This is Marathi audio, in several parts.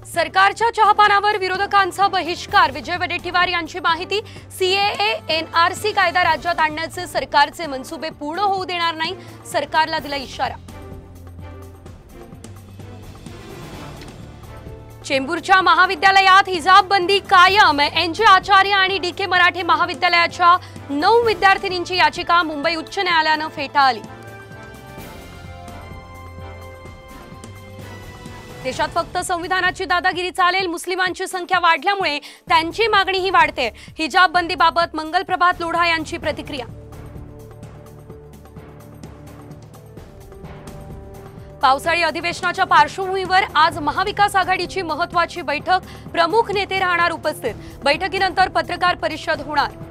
सरकारच्या चहापानावर विरोधकांचा बहिष्कार। विजय वडेट्टीवार यांची माहिती। सीएए एनआरसी कायदा राज्यात आणण्याचे सरकारचे मनसुबे पूर्ण होऊ देणार नाही, सरकारला दिला इशारा। चेंबूरच्या महाविद्यालयात हिजाब बंदी कायम। एनजे आचार्य आणि डीके मराठे महाविद्यालयाच्या 9 विद्यार्थिनींची याचिका मुंबई उच्च न्यायालयाने फेटाळली। देशात फक्त संविधानाची दादागिरी चालेल, मुस्लिमांची संख्या वाढल्यामुळे त्यांची मागणीही वाढते। हिजाब बंदीबाबत मंगलप्रभात लोढा यांची प्रतिक्रिया। पावसाळी अधिवेशनाच्या पार्श्वभूमीवर आज महाविकास आघाडीची महत्त्वाची बैठक। प्रमुख नेते राहणार उपस्थित। बैठकीनंतर पत्रकार परिषद होणार।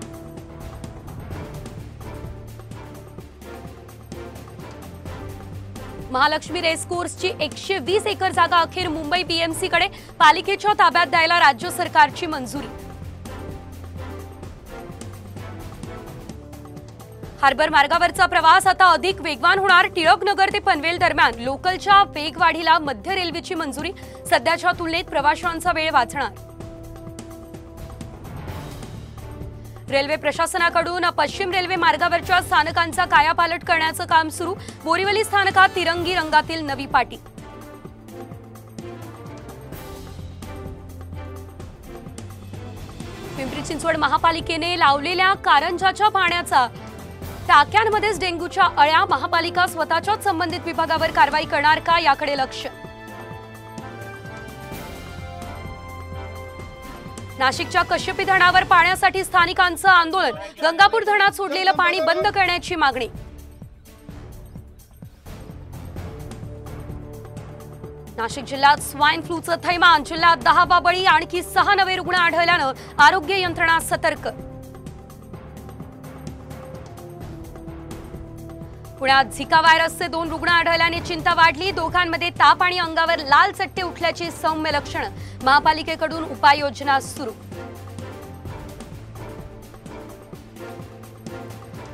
महालक्ष्मी रेसकोर्सची 120 एकर जागा अखेर मुंबई बीएमसी कडे। पालिकेच्या ताब्यात द्यायला राज्य सरकारची मंजुरी। हार्बर मार्गावरचा प्रवास आता अधिक वेगवान होणार। टिळकनगर ते पनवेल दरम्यान लोकलच्या वेगवाढीला मध्य रेल्वेची मंजुरी। सध्याच्या तुलनेत प्रवाशांचा वेळ वाचणार। रेल्वे प्रशासनाकडून पश्चिम रेल्वे मार्गावरच्या स्थानकांचा कायापालट करण्याचं काम सुरू। बोरीवली स्थानकात तिरंगी रंगातील नवी पाटी। पिंपरी चिंचवड महापालिकेने लावलेल्या कारंजाच्या पाण्याचा टाक्यांमध्येच डेंग्यूच्या अळ्या। महापालिका स्वतःच्याच संबंधित विभागावर कारवाई करणार का, याकडे लक्ष। नाशिकच्या कश्यपी धरणावर पाण्यासाठी स्थानिकांचं आंदोलन। गंगापूर धरणात सोडलेलं पाणी बंद करण्याची मागणी। नाशिक जिल्ह्यात स्वाईन फ्लूचं थैमान। जिल्ह्यात 10वा बळी, आणखी 6 नवे रुग्ण आढळल्यानं आरोग्य यंत्रणा सतर्क। पुण्यात झिका व्हायरसचे 2 रुग्ण आढळल्याने चिंता वाढली। दोघांमध्ये ताप आणि अंगावर लाल चट्टे उठल्याची सौम्य लक्षणं। महापालिकेकडून उपाययोजना सुरू।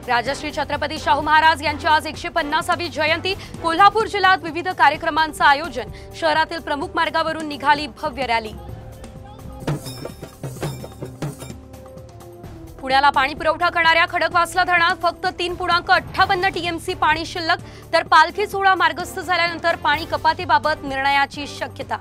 राजश्री छत्रपती शाहू महाराज यांची आज 150वी जयंती। कोल्हापूर जिल्ह्यात विविध कार्यक्रमांचं आयोजन। शहरातील प्रमुख मार्गावरून निघाली भव्य रॅली। पुण्याला पाणी पुरवठा करणाऱ्या खडकवासला धरणात फक्त 3.58 टीएमसी पाणी शिल्लक। तर पालखी सोहळा मार्गस्थ झाल्यानंतर पाणी कपातीबाबत निर्णयाची शक्यता।